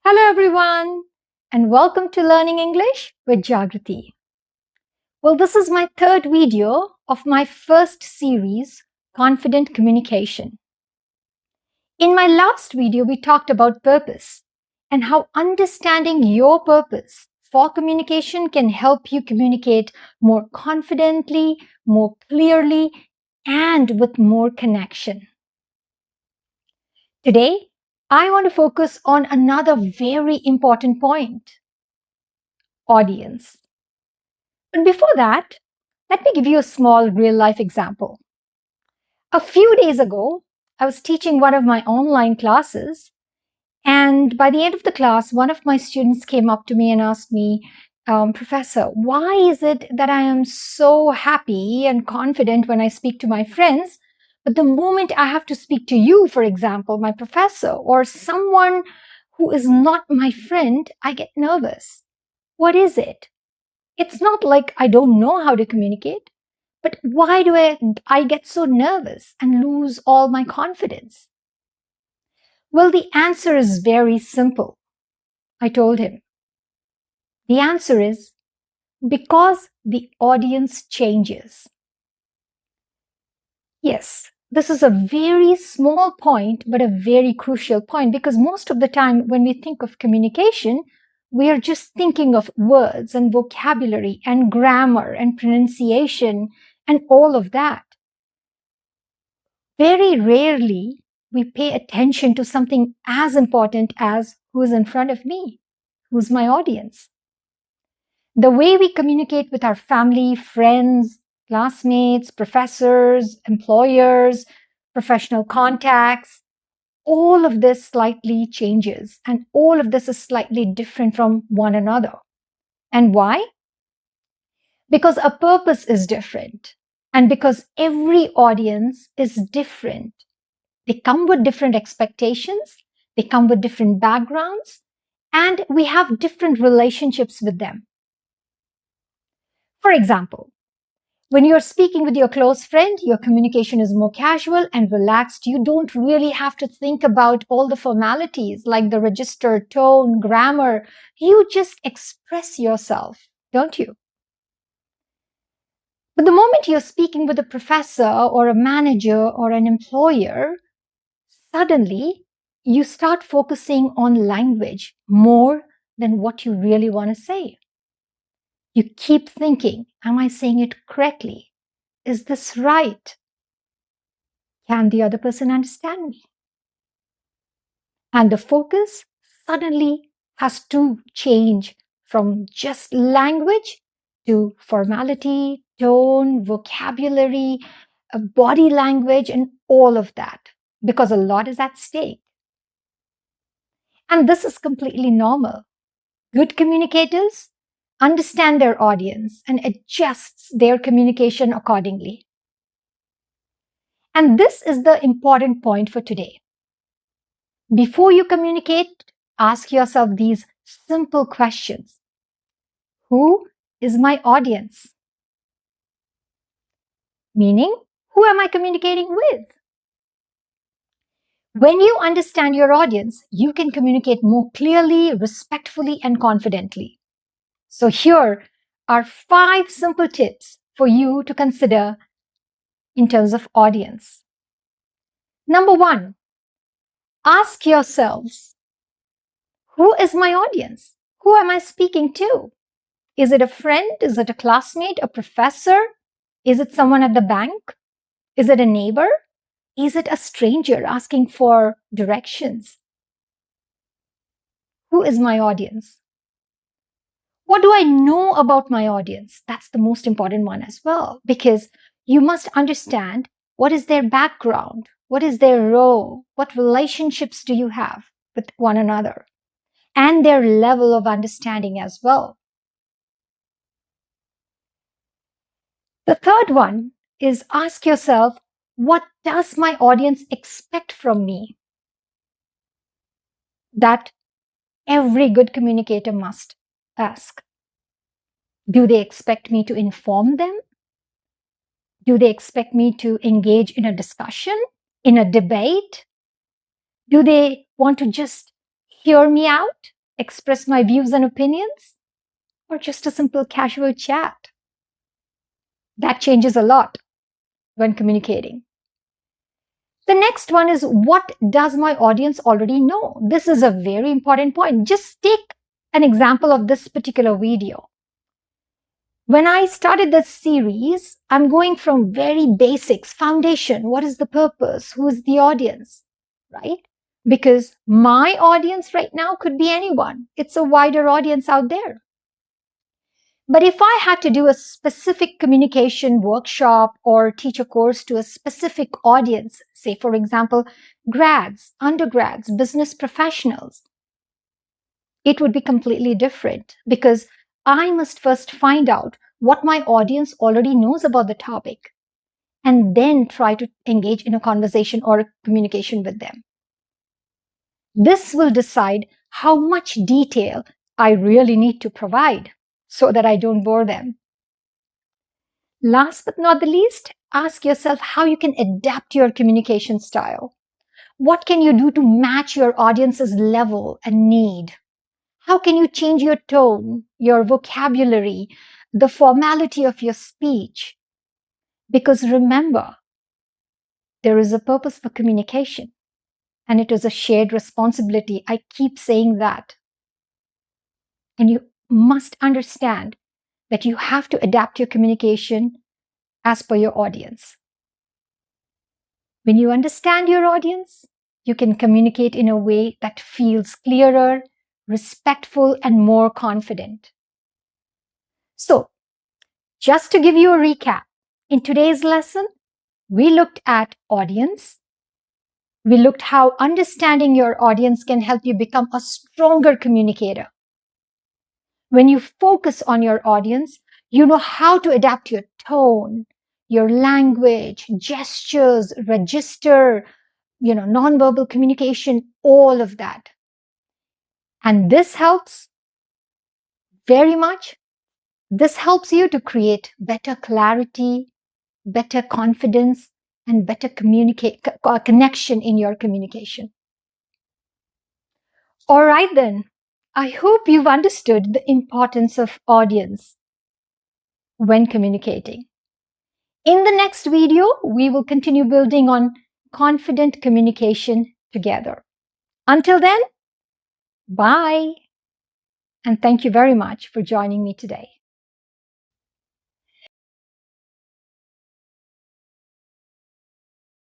Hello everyone and welcome to Learning English with Jagrati. Well, this is my third video of my first series, Confident Communication. In my last video, we talked about purpose and how understanding your purpose for communication can help you communicate more confidently, more clearly, and with more connection. Today, I want to focus on another very important point: audience. But before that, let me give you a small real life example. A few days ago, I was teaching one of my online classes, and by the end of the class, one of my students came up to me and asked me, Professor, why is it that I am so happy and confident when I speak to my friends, but the moment I have to speak to you, for example, my professor, or someone who is not my friend, I get nervous? What is it? It's not like I don't know how to communicate, but why do I get so nervous and lose all my confidence? Well, the answer is very simple. I told him. The answer is because the audience changes. Yes, this is a very small point, but a very crucial point, because most of the time when we think of communication, we are just thinking of words and vocabulary and grammar and pronunciation and all of that. Very rarely we pay attention to something as important as who is in front of me, who's my audience. The way we communicate with our family, friends, classmates, professors, employers, professional contacts, all of this slightly changes, and all of this is slightly different from one another. And why? Because our purpose is different, and because every audience is different. They come with different expectations, they come with different backgrounds, and we have different relationships with them. For example, when you're speaking with your close friend, your communication is more casual and relaxed. You don't really have to think about all the formalities like the register, tone, grammar. You just express yourself, don't you? But the moment you're speaking with a professor or a manager or an employer, suddenly you start focusing on language more than what you really want to say. You keep thinking, am I saying it correctly? Is this right? Can the other person understand me? And the focus suddenly has to change from just language to formality, tone, vocabulary, body language, and all of that, because a lot is at stake. And this is completely normal. Good communicators understand their audience and adjusts their communication accordingly. And this is the important point for today. Before you communicate, ask yourself these simple questions. Who is my audience? Meaning, who am I communicating with? When you understand your audience, you can communicate more clearly, respectfully, and confidently. So here are 5 simple tips for you to consider in terms of audience. Number 1, ask yourselves, who is my audience? Who am I speaking to? Is it a friend? Is it a classmate? A professor? Is it someone at the bank? Is it a neighbor? Is it a stranger asking for directions? Who is my audience? What do I know about my audience? That's the most important one as well, because you must understand what is their background, what is their role, what relationships do you have with one another, and their level of understanding as well. The third one is ask yourself, what does my audience expect from me? That every good communicator must ask. Do they expect me to inform them? Do they expect me to engage in a discussion, in a debate? Do they want to just hear me out? express my views and opinions, or just a simple casual chat? That changes a lot when communicating. The next one is, what does my audience already know? This is a very important point. Just take an example of this particular video. When I started this series, I'm going from very basics, foundation. What is the purpose? Who is the audience? Right? Because my audience right now could be anyone. It's a wider audience out there. But if I had to do a specific communication workshop or teach a course to a specific audience, say, for example, grads, undergrads, business professionals, it would be completely different because I must first find out what my audience already knows about the topic and then try to engage in a conversation or a communication with them. This will decide how much detail I really need to provide so that I don't bore them. Last but not the least, ask yourself how you can adapt your communication style. What can you do to match your audience's level and need? How can you change your tone, your vocabulary, the formality of your speech? Because remember, there is a purpose for communication, and it is a shared responsibility. I keep saying that. And you must understand that you have to adapt your communication as per your audience. When you understand your audience, you can communicate in a way that feels clearer, respectful, and more confident. So, just to give you a recap, in today's lesson, we looked at audience. We looked how understanding your audience can help you become a stronger communicator. When you focus on your audience, you know how to adapt your tone, your language, gestures, register, nonverbal communication, all of that. And this helps very much. This helps you to create better clarity, better confidence, and better connection in your communication. All right, then. I hope you've understood the importance of audience when communicating. In the next video, we will continue building on confident communication together. Until then, bye. And thank you very much for joining me today.